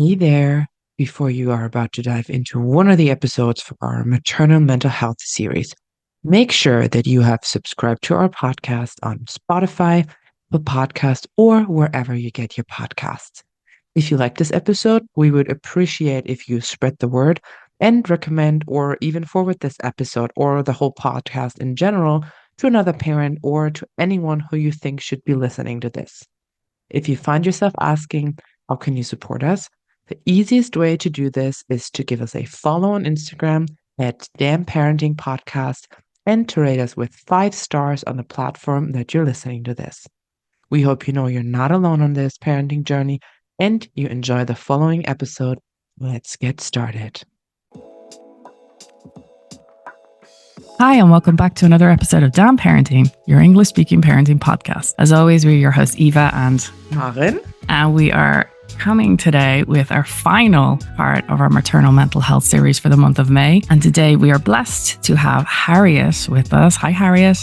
Hey there. Before you are about to dive into one of the episodes from our maternal mental health series, make sure that you have subscribed to our podcast on Spotify, the podcast, or wherever you get your podcasts. If you like this episode, we would appreciate if you spread the word and recommend or even forward this episode or the whole podcast in general to another parent or to anyone who you think should be listening to this. If you find yourself asking, how can you support us? The easiest way to do this is to give us a follow on Instagram at Damn Parenting Podcast and to rate us with 5 stars on the platform that you're listening to this. We hope you know you're not alone on this parenting journey and you enjoy the following episode. Let's get started. Hi, and welcome back to another episode of Damn Parenting, your English-speaking parenting podcast. As always, we're your hosts, Eva and Maren. And we are coming today with our final part of our maternal mental health series for the month of May. And today we are blessed to have Harriet with us. Hi, Harriet.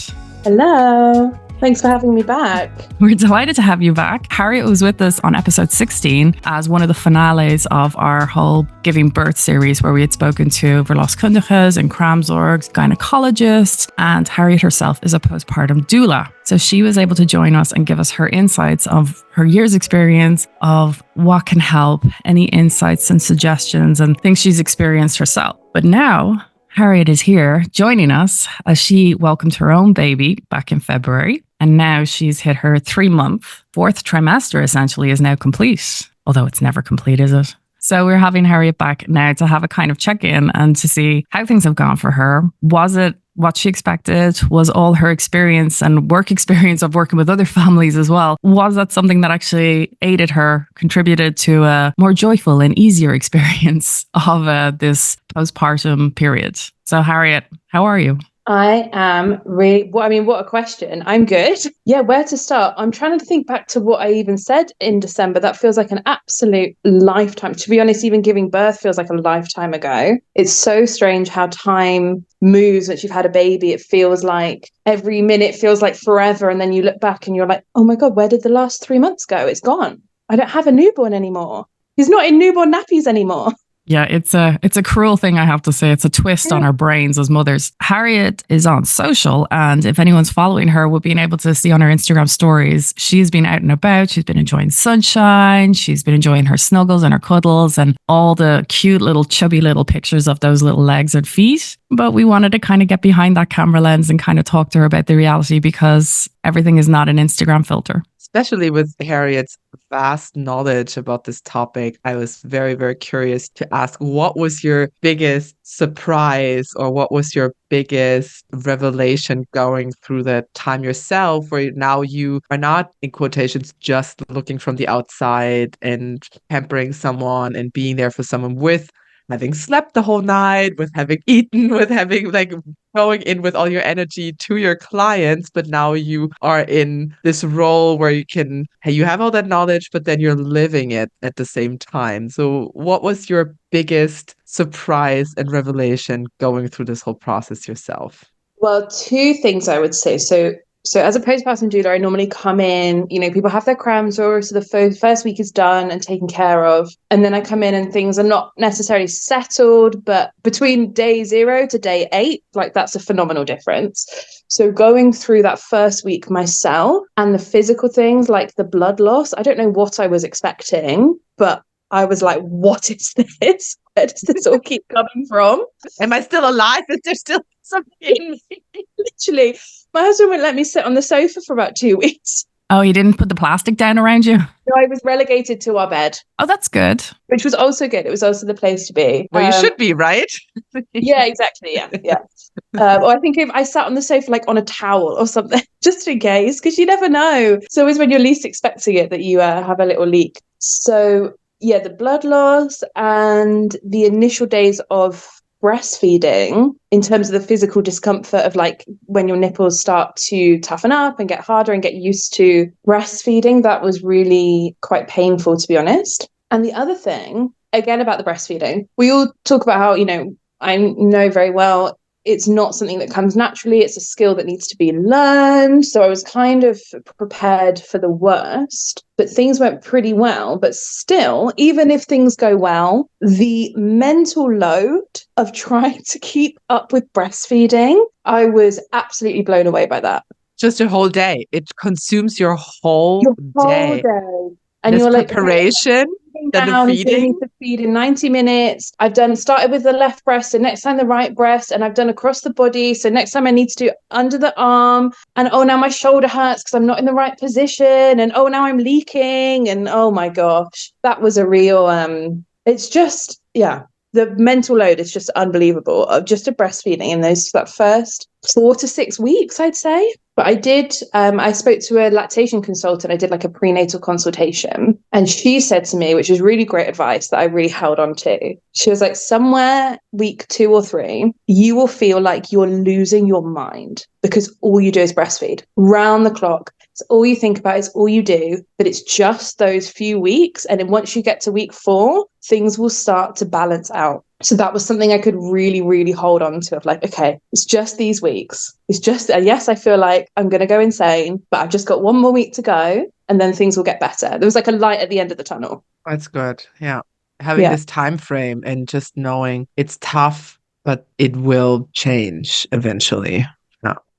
Hello. Thanks for having me back. We're delighted to have you back. Harriet was with us on episode 16 as one of the finales of our whole Giving Birth series, where we had spoken to verloskundiges and kraamzorgs, gynecologists, and Harriet herself is a postpartum doula. So she was able to join us and give us her insights of her year's experience of what can help, any insights and suggestions and things she's experienced herself. But now Harriet is here joining us as she welcomed her own baby back in February. And now she's hit her 3-month, 4th trimester essentially is now complete. Although it's never complete, is it? So we're having Harriet back now to have a kind of check-in and to see how things have gone for her. Was it what she expected? Was all her experience and work experience of working with other families as well? Was that something that actually aided her, contributed to a more joyful and easier experience of this postpartum period? So Harriet, how are you? I am really, what a question. I'm good. Yeah, where to start? I'm trying to think back to what I even said in December. That feels like an absolute lifetime. To be honest, even giving birth feels like a lifetime ago. It's so strange how time moves once you've had a baby. It feels like every minute feels like forever. And then you look back and you're like, oh my God, where did the last 3 months go? It's gone. I don't have a newborn anymore. He's not in newborn nappies anymore. Yeah, it's a cruel thing, I have to say. It's a twist on our brains as mothers. Harriet is on social, and if anyone's following her, will be able to see on her Instagram stories, she's been out and about. She's been enjoying sunshine. She's been enjoying her snuggles and her cuddles and all the cute little chubby little pictures of those little legs and feet. But we wanted to kind of get behind that camera lens and kind of talk to her about the reality, because everything is not an Instagram filter. Especially with Harriet's vast knowledge about this topic, I was very, very curious to ask, what was your biggest surprise or what was your biggest revelation going through that time yourself, where now you are not, in quotations, just looking from the outside and pampering someone and being there for someone with having slept the whole night, with having eaten, with having going in with all your energy to your clients, but now you are in this role where you have all that knowledge, but then you're living it at the same time. So what was your biggest surprise and revelation going through this whole process yourself? Well, 2 things I would say. So as a postpartum doula, I normally come in, people have their kraamzorg, so the first week is done and taken care of. And then I come in and things are not necessarily settled, but between day 0 to day 8, that's a phenomenal difference. So going through that first week myself and the physical things like the blood loss, I don't know what I was expecting, but I was like, what is this? Where does this all keep coming from? Am I still alive? Is there still something in me? Literally, my husband wouldn't let me sit on the sofa for about 2 weeks. Oh, you didn't put the plastic down around you? No, I was relegated to our bed. Oh, that's good. Which was also good. It was also the place to be. Well, you should be, right? Yeah, exactly. Yeah. Or I think if I sat on the sofa on a towel or something, just in case, because you never know. It's always when you're least expecting it that you have a little leak. So yeah, the blood loss and the initial days of breastfeeding, in terms of the physical discomfort of when your nipples start to toughen up and get harder and get used to breastfeeding, that was really quite painful, to be honest. And the other thing, again, about the breastfeeding, we all talk about how, I know very well it's not something that comes naturally. It's a skill that needs to be learned. So I was kind of prepared for the worst, but things went pretty well. But still, even if things go well, the mental load of trying to keep up with breastfeeding, I was absolutely blown away by that. Just a whole day. It consumes your whole day. And this you're like, preparation, then the down, feeding. so you need to feed in 90 minutes. I've started with the left breast, so next time the right breast, and I've done across the body. So next time I need to do under the arm. And oh, now my shoulder hurts because I'm not in the right position. And oh, now I'm leaking. And oh my gosh, that was a real, it's just, yeah. The mental load is just unbelievable of just a breastfeeding in that first 4 to 6 weeks, I'd say. But I spoke to a lactation consultant. I did like a prenatal consultation, and she said to me, which is really great advice that I really held on to. She was like, somewhere week 2 or 3, you will feel like you're losing your mind because all you do is breastfeed round the clock. It's all you think about, it's all you do, but it's just those few weeks. And then once you get to week 4, things will start to balance out. So that was something I could really, really hold on to, of like, okay, it's just these weeks. It's just, yes, I feel like I'm going to go insane, but I've just got 1 more week to go and then things will get better. There was like a light at the end of the tunnel. That's good. Yeah. Having this time frame and just knowing it's tough, but it will change eventually.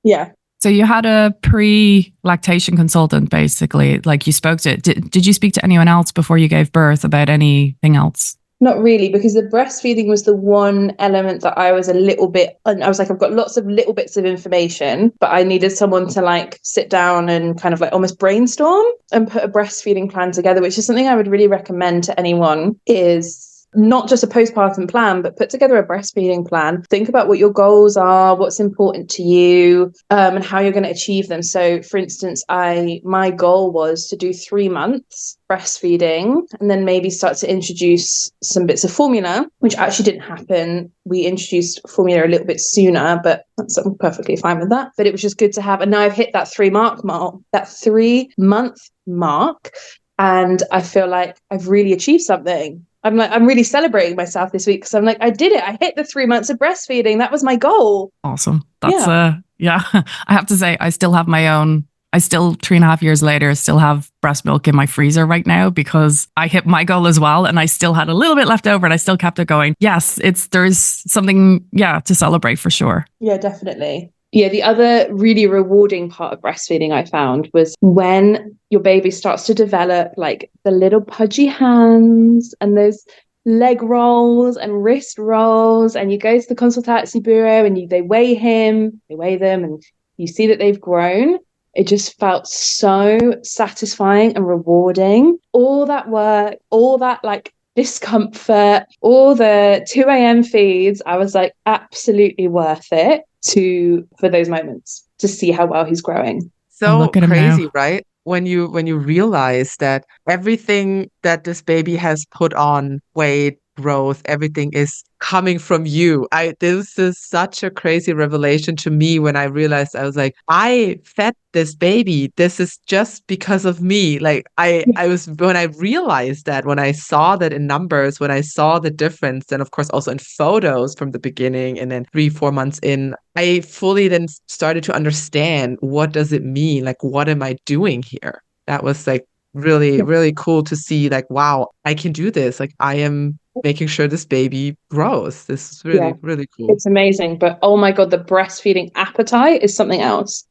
Yeah. So you had a pre-lactation consultant, basically, like you spoke to. Did you speak to anyone else before you gave birth about anything else? Not really, because the breastfeeding was the one element that I was a little bit, and I was like, I've got lots of little bits of information, but I needed someone to like sit down and kind of like almost brainstorm and put a breastfeeding plan together, which is something I would really recommend to anyone, is not just a postpartum plan, but put together a breastfeeding plan. Think about what your goals are, what's important to you, and how you're going to achieve them. So for instance, my goal was to do 3 months breastfeeding and then maybe start to introduce some bits of formula, which actually didn't happen. We introduced formula a little bit sooner, but I'm perfectly fine with that. But it was just good to have. And now I've hit that 3-month mark. And I feel like I've really achieved something. I'm really celebrating myself this week because I'm like, I did it. I hit the 3 months of breastfeeding. That was my goal. Awesome. That's yeah. I have to say, I still have my own. I still 3.5 years later still have breast milk in my freezer right now because I hit my goal as well, and I still had a little bit left over, and I still kept it going. Yes, there's something to celebrate for sure. Yeah, definitely. Yeah, the other really rewarding part of breastfeeding I found was when your baby starts to develop like the little pudgy hands and those leg rolls and wrist rolls, and you go to the consultatie bureau and they weigh them, and you see that they've grown. It just felt so satisfying and rewarding. All that work, all that like discomfort, all the 2 a.m. feeds, I was like, absolutely worth it for those moments to see how well he's growing. So crazy, right? When you realize that everything that this baby has put on, weight, growth, everything is coming from you. This is such a crazy revelation to me when I realized, I was like, I fed this baby. This is just because of me. Like when I realized that, when I saw that in numbers, when I saw the difference, then of course also in photos from the beginning, and then 3-4 months in, I fully then started to understand, what does it mean? Like, what am I doing here? That was like really, really cool to see, like, wow, I can do this. Like, I am making sure this baby grows. This is really, really cool. It's amazing. But oh my God, the breastfeeding appetite is something else.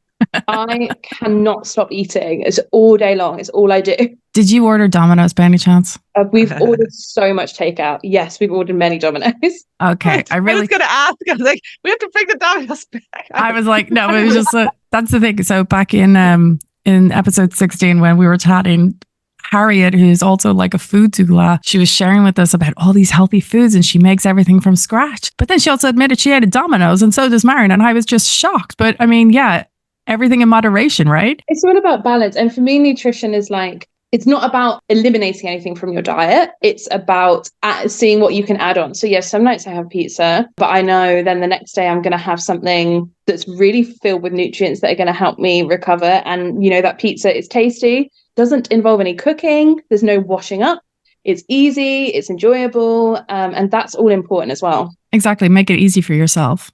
I cannot stop eating. It's all day long. It's all I do. Did you order Domino's by any chance? We've ordered so much takeout. Yes, we've ordered many Domino's. Okay. I was going to ask. I was like, we have to bring the Domino's back. I was like, no, it was just, that's the thing. So back in episode 16, when we were chatting, Harriet, who's also like a food doula, she was sharing with us about all these healthy foods, and she makes everything from scratch. But then she also admitted she ate at Domino's, and so does Maren. And I was just shocked. But I mean, everything in moderation, right? It's all about balance. And for me, nutrition is like, it's not about eliminating anything from your diet. It's about seeing what you can add on. So yes, some nights I have pizza, but I know then the next day I'm going to have something that's really filled with nutrients that are going to help me recover. And that pizza is tasty, doesn't involve any cooking. There's no washing up. It's easy, it's enjoyable. And that's all important as well. Exactly. Make it easy for yourself.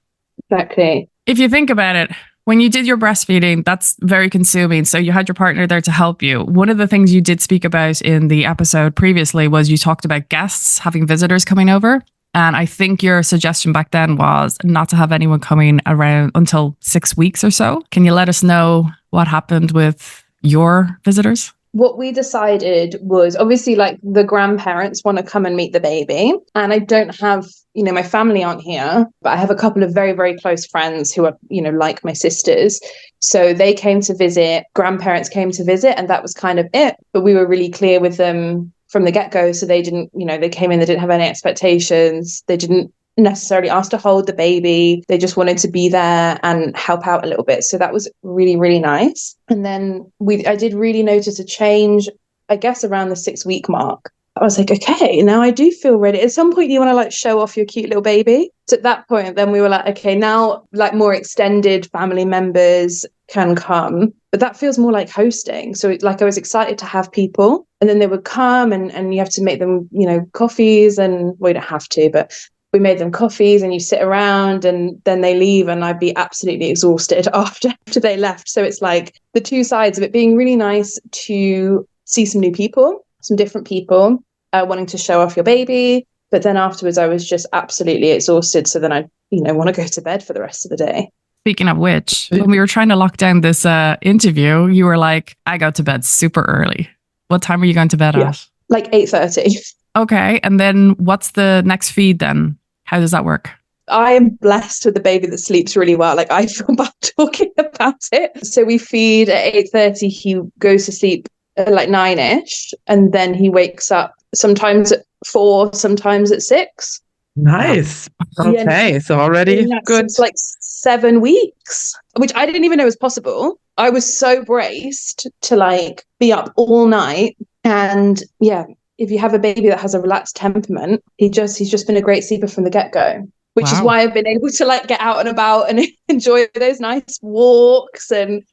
Exactly. If you think about it, when you did your breastfeeding, that's very consuming. So you had your partner there to help you. One of the things you did speak about in the episode previously was you talked about guests, having visitors coming over. And I think your suggestion back then was not to have anyone coming around until 6 weeks or so. Can you let us know what happened with your visitors? What we decided was, obviously, like, the grandparents want to come and meet the baby. And I don't have, my family aren't here, but I have a couple of very, very close friends who are, like my sisters. So they came to visit, grandparents came to visit, and that was kind of it. But we were really clear with them from the get-go. So they didn't, they came in, they didn't have any expectations. They didn't necessarily ask to hold the baby. They just wanted to be there and help out a little bit. So that was really, really nice. And then I did really notice a change, I guess, around the 6-week mark. I was like, okay, now I do feel ready. At some point, you want to like show off your cute little baby. So at that point, then we were like, okay, now like more extended family members can come, but that feels more like hosting. So like I was excited to have people, and then they would come and you have to make them, coffees, and well, you don't have to, but we made them coffees, and you sit around, and then they leave, and I'd be absolutely exhausted after they left. So it's like the two sides of it, being really nice to see some new people, some different people, wanting to show off your baby. But then afterwards, I was just absolutely exhausted. So then I, want to go to bed for the rest of the day. Speaking of which, when we were trying to lock down this interview, you were like, I go to bed super early. What time are you going to bed at? Like 8:30. Okay. And then what's the next feed then? How does that work? I am blessed with a baby that sleeps really well. Like, I feel bad talking about it. So we feed at 8:30. He goes to sleep at like 9ish, and then he wakes up sometimes at 4, sometimes at 6. Nice. Okay, Yeah, so already good. It's like 7 weeks, which I didn't even know was possible. I was so braced to like be up all night. And yeah, if you have a baby that has a relaxed temperament, he's just been a great sleeper from the get-go, which is why I've been able to like get out and about and enjoy those nice walks and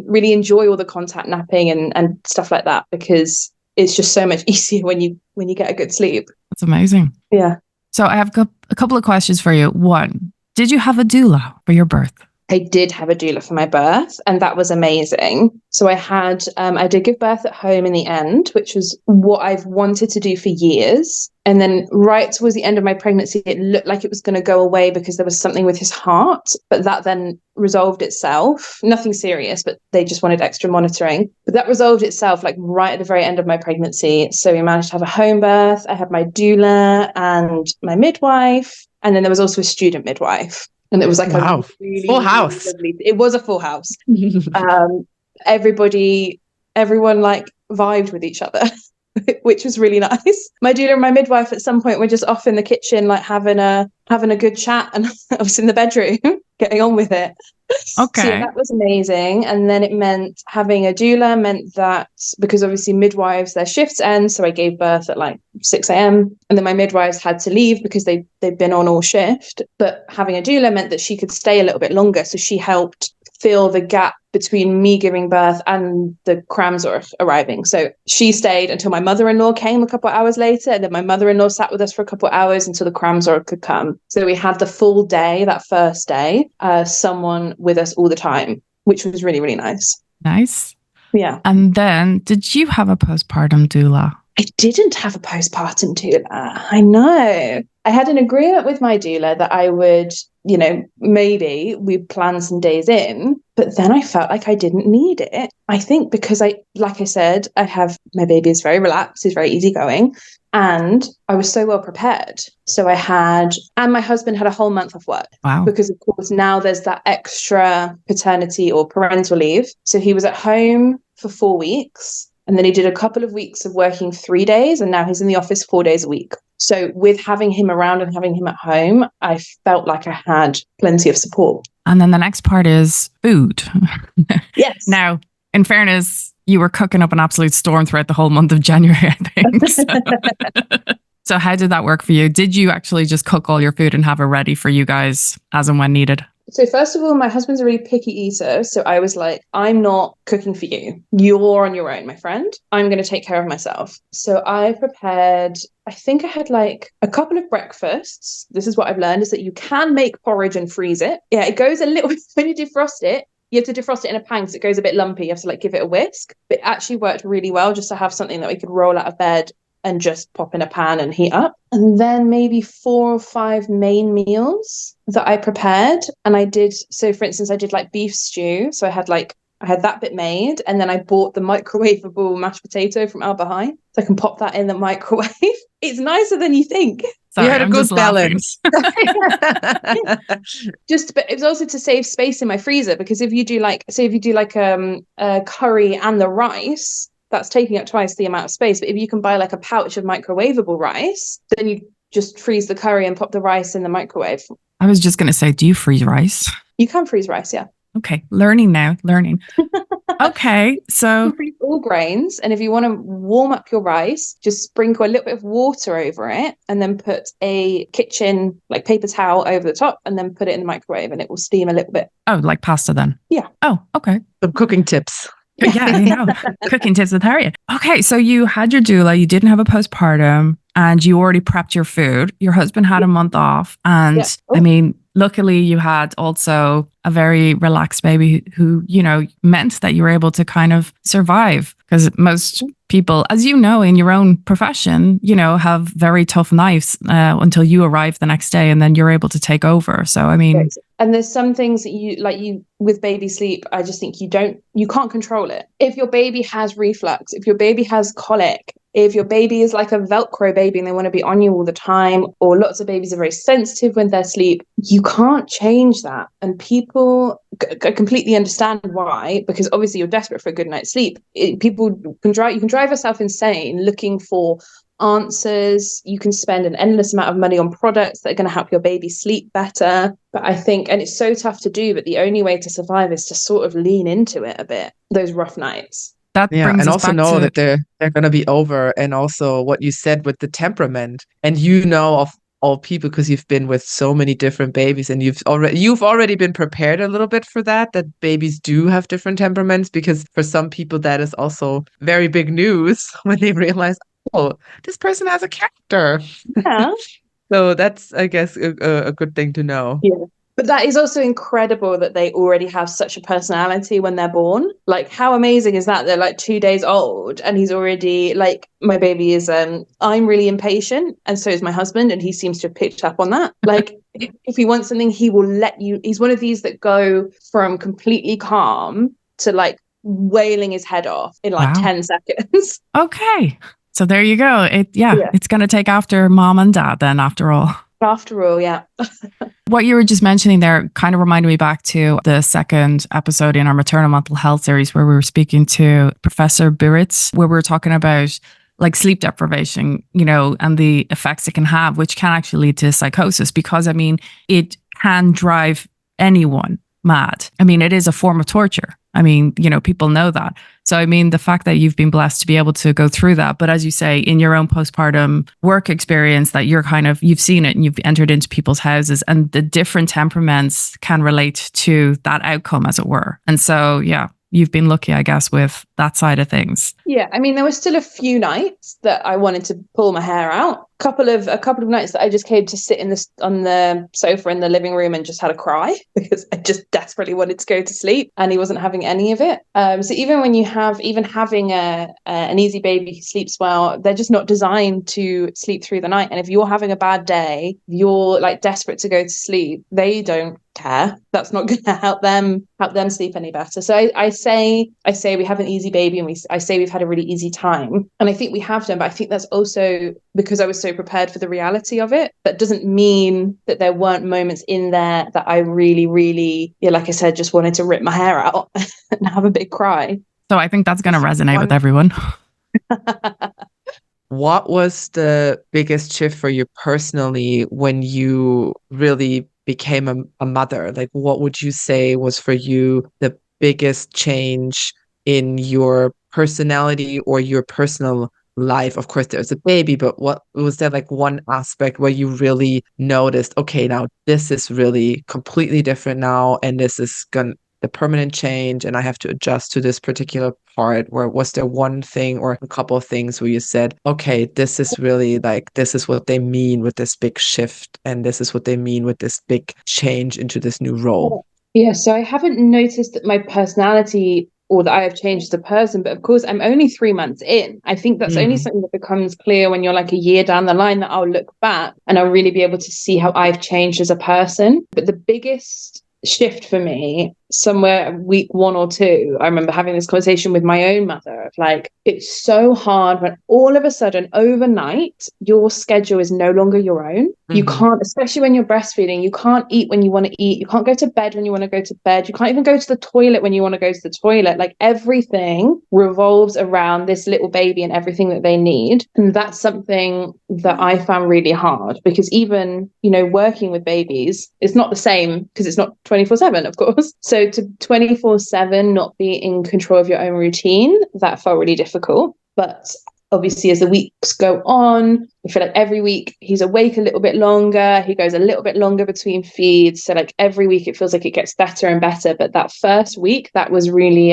really enjoy all the contact napping and stuff like that, because it's just so much easier when you get a good sleep. That's amazing. Yeah. So I have a couple of questions for you. One, did you have a doula for your birth? I did have a doula for my birth, and that was amazing. So I did give birth at home in the end, which was what I've wanted to do for years. And then right towards the end of my pregnancy, it looked like it was going to go away because there was something with his heart, but that then resolved itself. Nothing serious, but they just wanted extra monitoring. But that resolved itself like right at the very end of my pregnancy. So we managed to have a home birth. I had my doula and my midwife, and then there was also a student midwife. And it was like a really full house. Lovely, it was a full house. Everyone like vibed with each other, which was really nice. My doula and my midwife at some point were just off in the kitchen, like having a good chat, and I was in the bedroom getting on with it. Okay. So yeah, that was amazing. And then it meant having a doula meant that, because obviously midwives, their shifts end. So I gave birth at like 6 a.m. And then my midwives had to leave because they'd been on all shift. But having a doula meant that she could stay a little bit longer. So she helped fill the gap between me giving birth and the Kramzorg arriving. So she stayed until my mother-in-law came a couple of hours later, and then my mother-in-law sat with us for a couple of hours until the Kramzorg could come. So we had the full day, that first day, someone with us all the time, which was really, really nice. Nice. Yeah. And then did you have a postpartum doula? I didn't have a postpartum doula. I know. I had an agreement with my doula that I would, maybe we'd plan some days in, but then I felt like I didn't need it. I think because like I said, my baby is very relaxed, he's very easygoing, and I was so well prepared. So and my husband had a whole month of work. Wow. Because of course now there's that extra paternity or parental leave. So he was at home for 4 weeks. And then he did a couple of weeks of working 3 days, and now he's in the office 4 days a week. So with having him around and having him at home, I felt like I had plenty of support. And then the next part is food. Yes. Now, in fairness, you were cooking up an absolute storm throughout the whole month of January, I think. So how did that work for you? Did you actually just cook all your food and have it ready for you guys as and when needed? So first of all, my husband's a really picky eater. So I was like, I'm not cooking for you. You're on your own, my friend. I'm going to take care of myself. So I prepared I think I had like a couple of breakfasts. This is what I've learned, is that you can make porridge and freeze it. Yeah, it goes a little bit, when you defrost it, you have to defrost it in a pan because it goes a bit lumpy. You have to like give it a whisk. But it actually worked really well just to have something that we could roll out of bed and just pop in a pan and heat up. And then maybe 4 or 5 main meals that I prepared. And I did, so for instance, I did like beef stew. So I had that bit made, and then I bought the microwavable mashed potato from Alba, so I can pop that in the microwave. It's nicer than you think. Sorry, you had a good balance. Just, but it was also to save space in my freezer, because if you do like a curry and the rice, that's taking up twice the amount of space. But if you can buy like a pouch of microwavable rice, then you just freeze the curry and pop the rice in the microwave. I was just going to say, do you freeze rice? You can freeze rice, yeah. Okay, learning. Okay, so you can freeze all grains, and if you want to warm up your rice, just sprinkle a little bit of water over it, and then put a kitchen like paper towel over the top, and then put it in the microwave, and it will steam a little bit. Oh, like pasta then? Yeah. Oh, okay. Some cooking tips. Yeah, cooking tips with Harriet. Okay, so you had your doula, you didn't have a postpartum, and you already prepped your food. Your husband had a month off, and I mean, luckily you had also a very relaxed baby who, you know, meant that you were able to kind of survive, because most people, as you know, in your own profession, you know, have very tough nights until you arrive the next day, and then you're able to take over. So, I mean, and there's some things that you with baby sleep, I just think you can't control it. If your baby has reflux, if your baby has colic, if your baby is like a Velcro baby and they want to be on you all the time, or lots of babies are very sensitive when they're asleep, you can't change that. And people completely understand why, because obviously you're desperate for a good night's sleep. You can drive yourself insane looking for answers. You can spend an endless amount of money on products that are going to help your baby sleep better. But I think, and it's so tough to do, but the only way to survive is to sort of lean into it a bit, those rough nights. That brings and us also back know to that they're going to be over. And also what you said with the temperament, and you know of all people, because you've been with so many different babies, and you've already been prepared a little bit for that babies do have different temperaments, because for some people that is also very big news when they realize, oh, this person has a character. Yeah. So that's, I guess, a good thing to know. Yeah. But that is also incredible that they already have such a personality when they're born. Like, how amazing is that? They're like 2 days old and he's already like, my baby is, I'm really impatient, and so is my husband, and he seems to have picked up on that. Like, if he wants something, he will let you. He's one of these that go from completely calm to like wailing his head off in like 10 seconds. Okay. So there you go. It's going to take after mom and dad then, after all. After all, yeah. What you were just mentioning there kind of reminded me back to the second episode in our maternal mental health series, where we were speaking to Professor Biritz, where we were talking about like sleep deprivation, you know, and the effects it can have, which can actually lead to psychosis, because I mean, it can drive anyone mad. I mean, it is a form of torture. I mean, you know, people know that. So, I mean, the fact that you've been blessed to be able to go through that, but as you say, in your own postpartum work experience, that you've seen it and you've entered into people's houses, and the different temperaments can relate to that outcome, as it were. And so, yeah, you've been lucky, I guess, with that side of things. Yeah, I mean, there were still a few nights that I wanted to pull my hair out. A couple of nights that I just came to sit on the sofa in the living room and just had a cry, because I just desperately wanted to go to sleep, and he wasn't having any of it. So even when having an easy baby who sleeps well, they're just not designed to sleep through the night. And if you're having a bad day, you're like desperate to go to sleep, they don't care. That's not going to help them sleep any better. So I say we have an easy baby, and I say we've had a really easy time, and I think we have done. But I think that's also because I was so prepared for the reality of it. That doesn't mean that there weren't moments in there that I really, really, like I said, just wanted to rip my hair out and have a big cry. So I think that's going to resonate with everyone. What was the biggest shift for you personally when you really became a mother? Like, what would you say was for you the biggest change in your personality or your personal life? Of course, there's a baby, but what was there like one aspect where you really noticed, okay, now this is really completely different now, and this is the permanent change and I have to adjust to this particular part? Or was there one thing or a couple of things where you said, okay, this is really like, this is what they mean with this big shift, and this is what they mean with this big change into this new role? Yeah, so I haven't noticed that my personality or that I have changed as a person, but of course I'm only 3 months in. I think that's only something that becomes clear when you're like a year down the line, that I'll look back and I'll really be able to see how I've changed as a person. But the biggest shift for me, somewhere week 1 or 2, I remember having this conversation with my own mother of like, it's so hard when all of a sudden overnight your schedule is no longer your own. You can't, especially when you're breastfeeding, you can't eat when you want to eat, you can't go to bed when you want to go to bed, you can't even go to the toilet when you want to go to the toilet. Like everything revolves around this little baby and everything that they need. And that's something that I found really hard, because even, you know, working with babies, it's not the same because it's not 24/7, of course. So to 24/7 not be in control of your own routine, that felt really difficult. But obviously, as the weeks go on, I feel like every week he's awake a little bit longer. He goes a little bit longer between feeds. So like every week it feels like it gets better and better. But that first week, that was really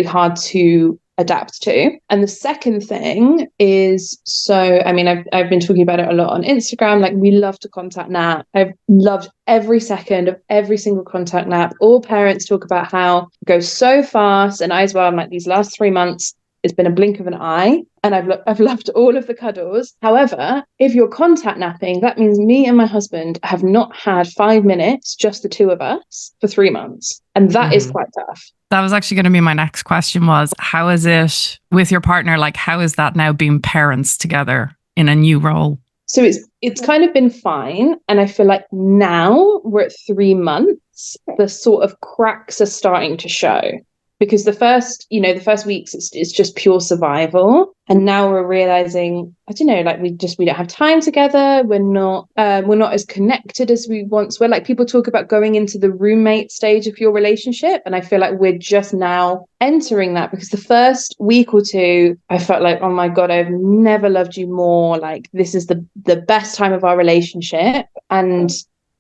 hard to adapt to. And the second thing is, so I mean, I've been talking about it a lot on Instagram. Like, we love to contact nap. I've loved every second of every single contact nap. All parents talk about how it goes so fast, and I as well. I'm like, these last 3 months, it's been a blink of an eye, and I've loved all of the cuddles. However, if you're contact napping, that means me and my husband have not had 5 minutes, just the two of us, for 3 months. And that is quite tough. That was actually going to be my next question, was how is it with your partner? Like, how is that now being parents together in a new role? So it's kind of been fine. And I feel like now we're at 3 months, the sort of cracks are starting to show. Because the first weeks, it's just pure survival. And now we're realizing, I don't know, like we don't have time together. We're not as connected as we once were. Like, people talk about going into the roommate stage of your relationship. And I feel like we're just now entering that, because the first week or 2, I felt like, oh my God, I've never loved you more. Like, this is the best time of our relationship. And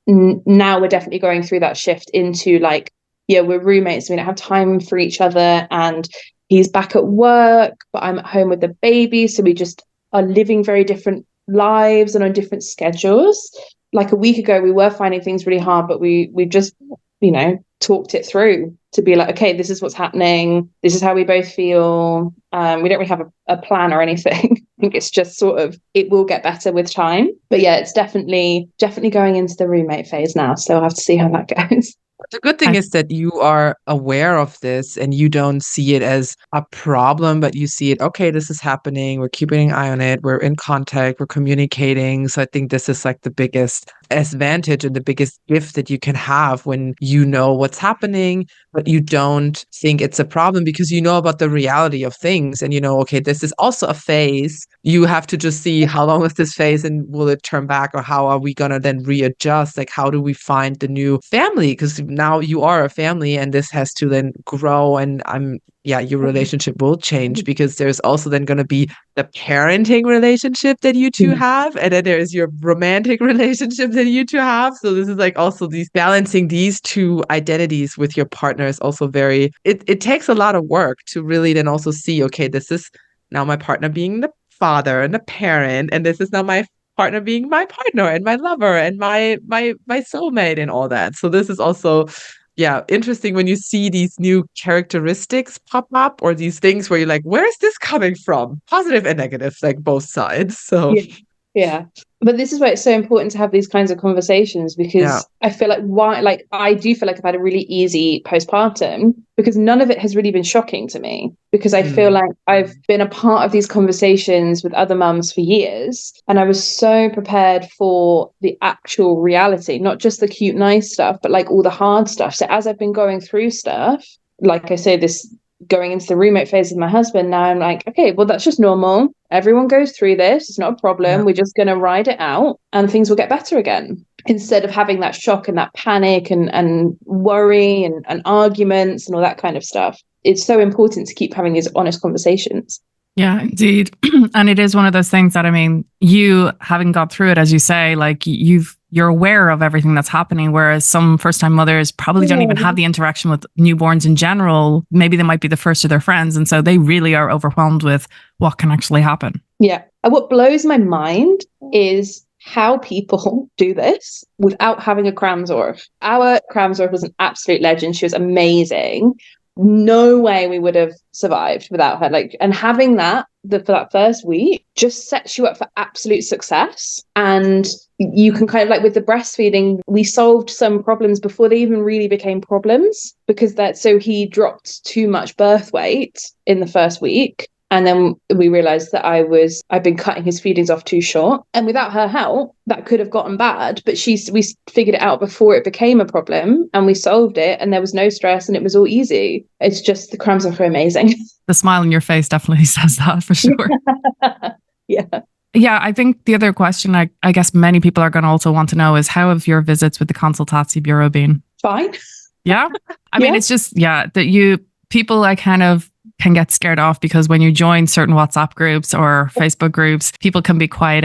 now we're definitely going through that shift into like, yeah, we're roommates. We don't have time for each other, and he's back at work, but I'm at home with the baby. So we just are living very different lives and on different schedules. Like a week ago, we were finding things really hard, but we just, you know, talked it through to be like, okay, this is what's happening. This is how we both feel. We don't really have a plan or anything. I think it's just sort of, it will get better with time. But yeah, it's definitely going into the roommate phase now. So I'll have to see how that goes. The good thing is that you are aware of this and you don't see it as a problem, but you see it, okay, this is happening. We're keeping an eye on it. We're in contact. We're communicating. So I think this is like the biggest advantage and the biggest gift that you can have when you know what's happening, but you don't think it's a problem because you know about the reality of things. And you know, okay, this is also a phase. You have to just see how long is this phase and will it turn back, or how are we going to then readjust? Like, how do we find the new family? Because now you are a family and this has to then grow, and your relationship will change, because there's also then going to be the parenting relationship that you two have, and then there is your romantic relationship that you two have. So this is like also these balancing these two identities with your partner is also very, it takes a lot of work to really then also see, okay, this is now my partner being the father and the parent, and this is now my partner being my partner and my lover and my soulmate and all that. So this is also interesting when you see these new characteristics pop up, or these things where you're like, where is this coming from? Positive and negative, like both sides. So yeah. But this is why it's so important to have these kinds of conversations, because I feel like I do feel like I've had a really easy postpartum, because none of it has really been shocking to me, because I feel like I've been a part of these conversations with other mums for years, and I was so prepared for the actual reality, not just the cute, nice stuff, but like all the hard stuff. So as I've been going through stuff, like I say, this going into the roommate phase with my husband, now I'm like, okay, well, that's just normal. Everyone goes through this. It's not a problem. We're just going to ride it out and things will get better again. Instead of having that shock and that panic and worry and arguments and all that kind of stuff. It's so important to keep having these honest conversations. Yeah, indeed. And it is one of those things that, I mean, you having got through it, as you say, like you've you're aware of everything that's happening. Whereas some first-time mothers probably don't even have the interaction with newborns in general. Maybe they might be the first of their friends. And so they really are overwhelmed with what can actually happen. Yeah. And what blows my mind is how people do this without having a Kramzorg. Our Kramzorg was an absolute legend. She was amazing. No way we would have survived without her. Like, and having that for that first week just sets you up for absolute success. And you can kind of, like with the breastfeeding, we solved some problems before they even really became problems, because so he dropped too much birth weight in the first week. And then we realized that I'd been cutting his feedings off too short. And without her help, that could have gotten bad. But we figured it out before it became a problem, and we solved it, and there was no stress and it was all easy. It's just, the crumbs are amazing. The smile on your face definitely says that for sure. Yeah. Yeah, I think the other question I guess many people are going to also want to know is, how have your visits with the Consultatiebureau been? Fine. Yeah. I mean, it's just, that people kind of can get scared off, because when you join certain WhatsApp groups or Facebook groups, people can be quite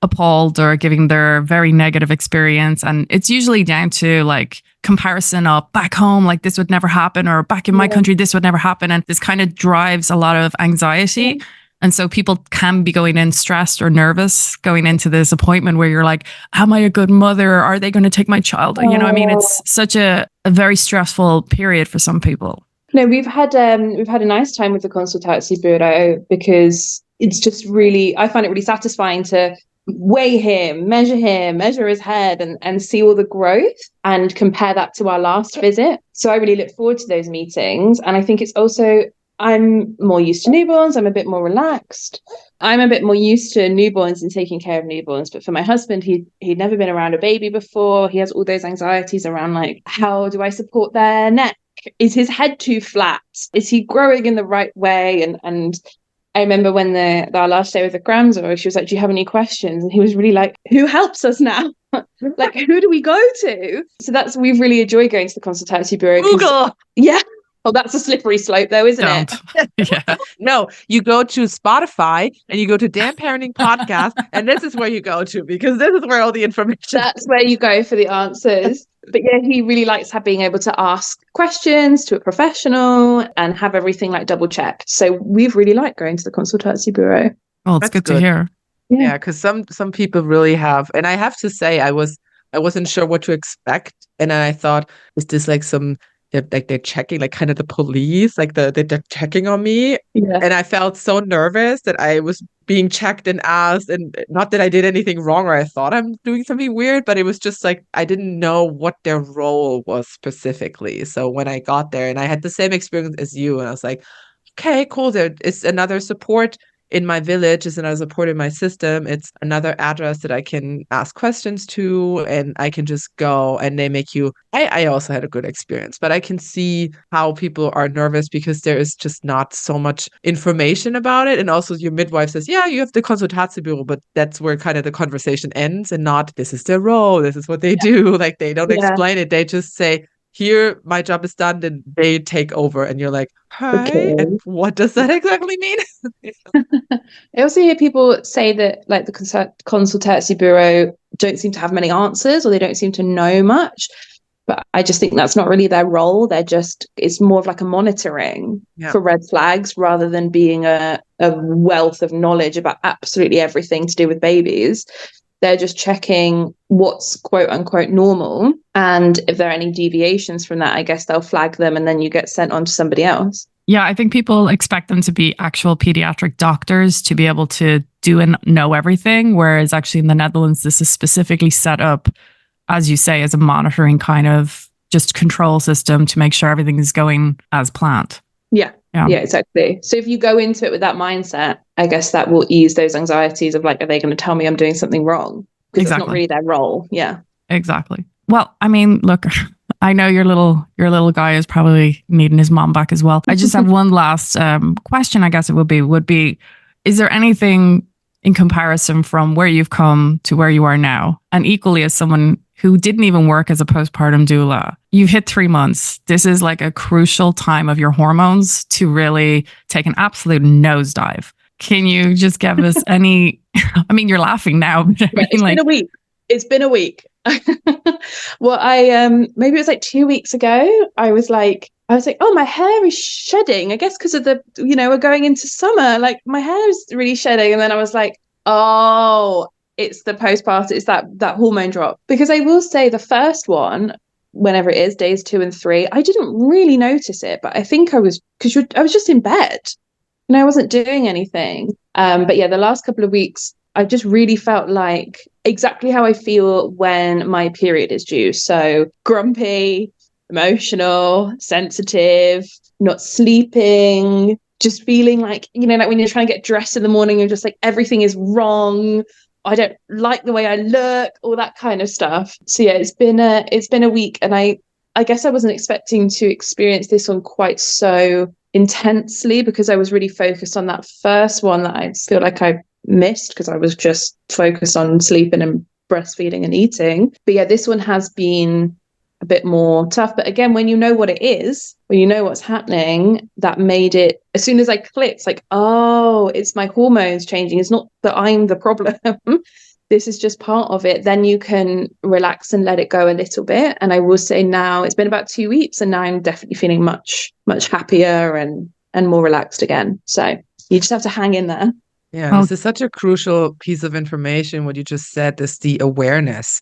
appalled or giving their very negative experience. And it's usually down to like comparison of back home, like this would never happen, or back in my country, this would never happen. And this kind of drives a lot of anxiety. And so people can be going in stressed or nervous going into this appointment where you're like, am I a good mother? Are they going to take my child? You know, I mean, it's such a very stressful period for some people. No, we've had a nice time with the Consultatiebureau, because it's just really, I find it really satisfying to weigh him, measure his head, and see all the growth and compare that to our last visit. So I really look forward to those meetings. And I think it's also, I'm more used to newborns. I'm a bit more relaxed. I'm a bit more used to newborns and taking care of newborns. But for my husband, he'd never been around a baby before. He has all those anxieties around, like, how do I support their neck? Is his head too flat? Is he growing in the right way? And I remember when our last day with the Kramzorg, she was like, do you have any questions? And he was really like, who helps us now? Like, who do we go to? So we've really enjoyed going to the Consultatiebureau. Google. Yeah. Oh, that's a slippery slope though, isn't it? Yeah. No, you go to Spotify and you go to Dan Parenting Podcast, and this is where you go to, because this is where all the information. That's where you go for the answers. But yeah, he really likes being able to ask questions to a professional and have everything like double checked. So we've really liked going to the Consultatiebureau. Well, it's good to hear. Yeah, because some people really have, and I have to say, I wasn't sure what to expect, and then I thought, is this like they're checking, like kind of the police, like they're checking on me. Yeah. And I felt so nervous that I was being checked and asked, and not that I did anything wrong or I thought I'm doing something weird, but it was just like, I didn't know what their role was specifically. So when I got there, and I had the same experience as you, and I was like, okay, cool. There is another support in my village, is another support in my system. It's another address that I can ask questions to, and I can just go, and they make you. I also had a good experience, but I can see how people are nervous because there is just not so much information about it. And also your midwife says, yeah, you have the Consultatiebureau, but that's where kind of the conversation ends, and not, this is their role, this is what they do. Like, they don't explain it. They just say, here, my job is done, then they take over. And you're like, hi, okay. And what does that exactly mean? I also hear people say that like the Consultatiebureau don't seem to have many answers, or they don't seem to know much. But I just think that's not really their role. It's more of like a monitoring for red flags, rather than being a wealth of knowledge about absolutely everything to do with babies. They're just checking what's quote unquote normal. And if there are any deviations from that, I guess they'll flag them, and then you get sent on to somebody else. Yeah, I think people expect them to be actual pediatric doctors to be able to do and know everything. Whereas actually in the Netherlands, this is specifically set up, as you say, as a monitoring kind of just control system to make sure everything is going as planned. Yeah, exactly. So if you go into it with that mindset, I guess that will ease those anxieties of like, are they going to tell me I'm doing something wrong? Because it's not really their role. Yeah, exactly. Well, I mean, look, I know your little guy is probably needing his mom back as well. I just have one last question. I guess it would be, is there anything in comparison from where you've come to where you are now, and equally as someone who didn't even work as a postpartum doula, you've hit 3 months. This is like a crucial time of your hormones to really take an absolute nosedive. Can you just give us any, I mean, you're laughing now, but it's been a week. It's been a week. Well, maybe it was like 2 weeks ago. I was like, oh, my hair is shedding. I guess because of we're going into summer. Like my hair is really shedding. And then I was like, oh, it's the postpartum. It's that hormone drop. Because I will say the first one, whenever it is, days 2 and 3, I didn't really notice it. But I think I was just in bed. I wasn't doing anything. But yeah, the last couple of weeks, I just really felt like exactly how I feel when my period is due. So grumpy, emotional, sensitive, not sleeping, just feeling like, like when you're trying to get dressed in the morning, you're just like, everything is wrong. I don't like the way I look, all that kind of stuff. So yeah, it's been a week, and I guess I wasn't expecting to experience this one quite so intensely, because I was really focused on that first one that I feel like I missed because I was just focused on sleeping and breastfeeding and eating. But yeah, this one has been a bit more tough. But again, when you know what it is, when you know what's happening, that made it, as soon as I clicked, like, oh, it's my hormones changing. It's not that I'm the problem. This is just part of it. Then you can relax and let it go a little bit. And I will say now it's been about 2 weeks, and now I'm definitely feeling much, much happier and more relaxed again. So you just have to hang in there. Yeah, this is such a crucial piece of information. What you just said is the awareness,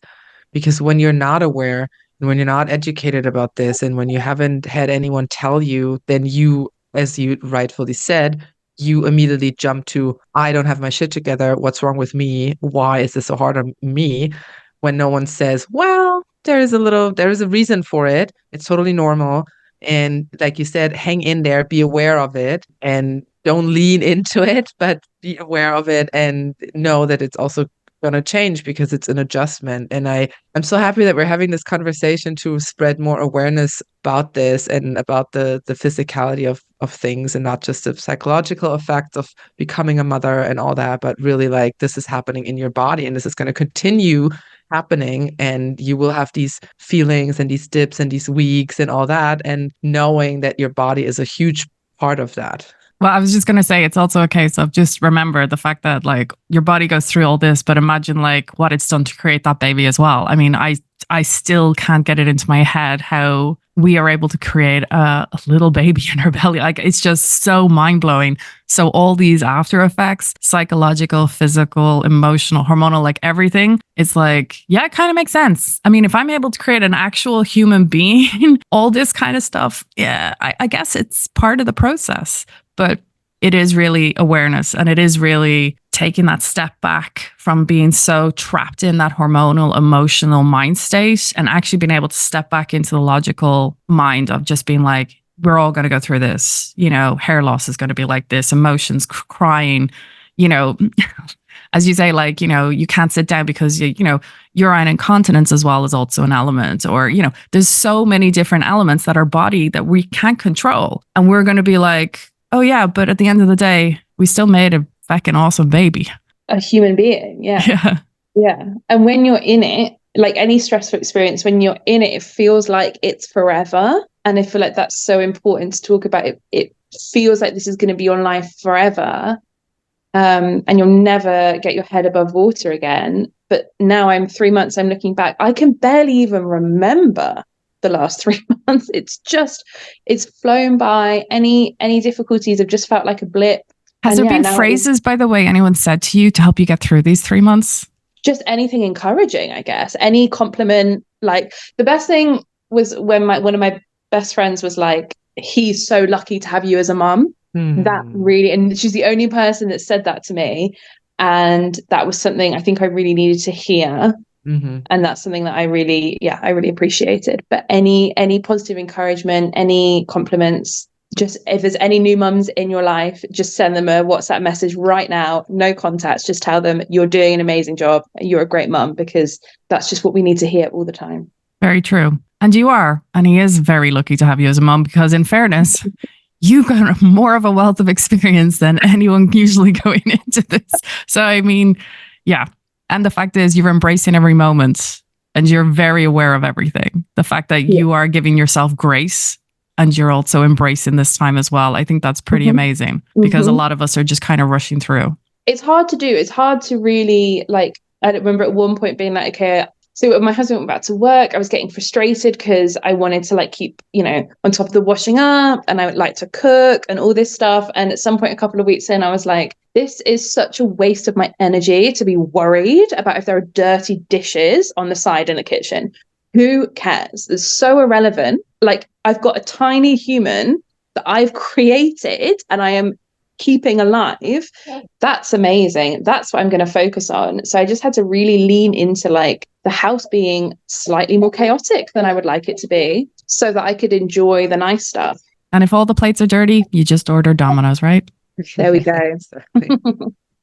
because when you're not aware and when you're not educated about this, and when you haven't had anyone tell you, then you, as you rightfully said, you immediately jump to, I don't have my shit together. What's wrong with me? Why is this so hard on me? When no one says, well, there is a reason for it. It's totally normal. And like you said, hang in there, be aware of it, and don't lean into it, but be aware of it and know that it's also going to change because it's an adjustment. And I'm so happy that we're having this conversation to spread more awareness about this and about the physicality of things, and not just the psychological effects of becoming a mother and all that, but really like this is happening in your body, and this is going to continue happening, and you will have these feelings and these dips and these weeks and all that, and knowing that your body is a huge part of that. Well, I was just going to say, it's also a case of just remember the fact that like your body goes through all this, but imagine like what it's done to create that baby as well. I mean, I still can't get it into my head how we are able to create a little baby in our belly. Like, it's just so mind blowing. So all these after effects, psychological, physical, emotional, hormonal, like everything, it's like, yeah, it kind of makes sense. I mean, if I'm able to create an actual human being, all this kind of stuff, yeah, I guess it's part of the process. But it is really awareness, and it is really taking that step back from being so trapped in that hormonal, emotional mind state, and actually being able to step back into the logical mind of just being like, we're all going to go through this, hair loss is going to be like this, emotions, crying, as you say, like, you can't sit down because, urine incontinence as well is also an element, or, there's so many different elements that our body that we can't control. And we're going to be like, oh yeah, but at the end of the day, we still made a fucking awesome baby. A human being, yeah. Yeah. And when you're in it, like any stressful experience, when you're in it feels like it's forever. And I feel like that's so important to talk about. It feels like this is going to be your life forever. And you'll never get your head above water again. But now I'm 3 months, I'm looking back, I can barely even remember the last 3 months. It's flown by. Any difficulties have just felt like a blip. Has there been phrases, by the way, anyone said to you to help you get through these 3 months? Just anything encouraging, I guess. Any compliment. Like the best thing was when one of my best friends was like, he's so lucky to have you as a mum. That really, and she's the only person that said that to me. And that was something I think I really needed to hear. Mm-hmm. And that's something that I really appreciated. But any positive encouragement, any compliments, just if there's any new mums in your life, just send them a WhatsApp message right now. No contacts, just tell them you're doing an amazing job. You're a great mum, because that's just what we need to hear all the time. Very true. And you are. And he is very lucky to have you as a mum, because in fairness, you've got more of a wealth of experience than anyone usually going into this. So, I mean, yeah. And the fact is you're embracing every moment and you're very aware of everything. The fact that you are giving yourself grace and you're also embracing this time as well. I think that's pretty amazing, because a lot of us are just kind of rushing through. It's hard to do. It's hard to really like I remember at one point being like, okay, so when my husband went back to work, I was getting frustrated because I wanted to like keep, on top of the washing up, and I would like to cook and all this stuff. And at some point, a couple of weeks in, I was like, this is such a waste of my energy to be worried about if there are dirty dishes on the side in the kitchen. Who cares? It's so irrelevant. Like, I've got a tiny human that I've created and I am keeping alive. That's amazing. That's what I'm going to focus on. So I just had to really lean into like the house being slightly more chaotic than I would like it to be, so that I could enjoy the nice stuff. And if all the plates are dirty, you just order Domino's, right? There we go.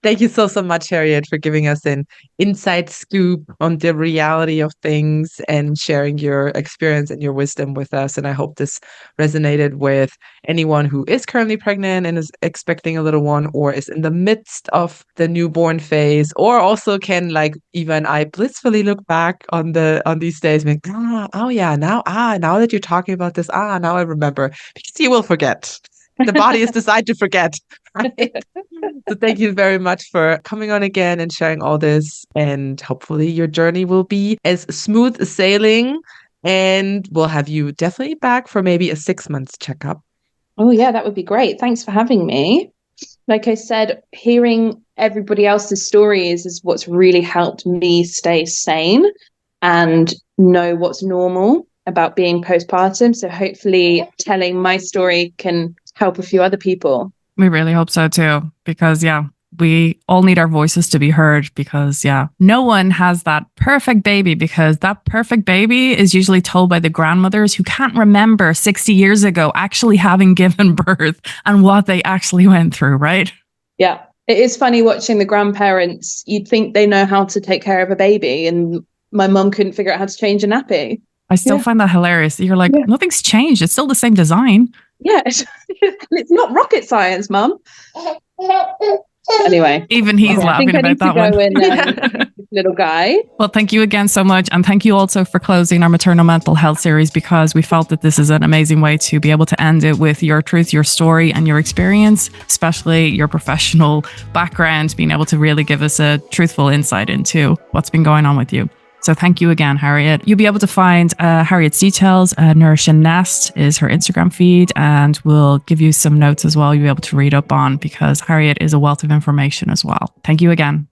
Thank you so much, Harriet, for giving us an inside scoop on the reality of things and sharing your experience and your wisdom with us. And I hope this resonated with anyone who is currently pregnant and is expecting a little one, or is in the midst of the newborn phase, or also can, like even I, blissfully look back on these days and think, now that you're talking about this, now I remember. Because you will forget. The body is designed to forget. Right? So thank you very much for coming on again and sharing all this. And hopefully your journey will be as smooth sailing. And we'll have you definitely back for maybe a 6 months checkup. Oh, yeah, that would be great. Thanks for having me. Like I said, hearing everybody else's stories is what's really helped me stay sane and know what's normal about being postpartum. So hopefully telling my story can help a few other people. We really hope so too, because we all need our voices to be heard, because no one has that perfect baby, because that perfect baby is usually told by the grandmothers who can't remember 60 years ago actually having given birth and what they actually went through, right? Yeah. It is funny watching the grandparents. You'd think they know how to take care of a baby, and my mum couldn't figure out how to change a nappy. I still find that hilarious. You're like, nothing's changed. It's still the same design. Yeah, it's not rocket science, Mum. Anyway, even he's laughing about that one. Little guy. Well, thank you again so much. And thank you also for closing our maternal mental health series, because we felt that this is an amazing way to be able to end it with your truth, your story, and your experience, especially your professional background, being able to really give us a truthful insight into what's been going on with you. So thank you again, Harriet. You'll be able to find Harriet's details. Nourish and Nest is her Instagram feed, and we'll give you some notes as well you'll be able to read up on, because Harriet is a wealth of information as well. Thank you again.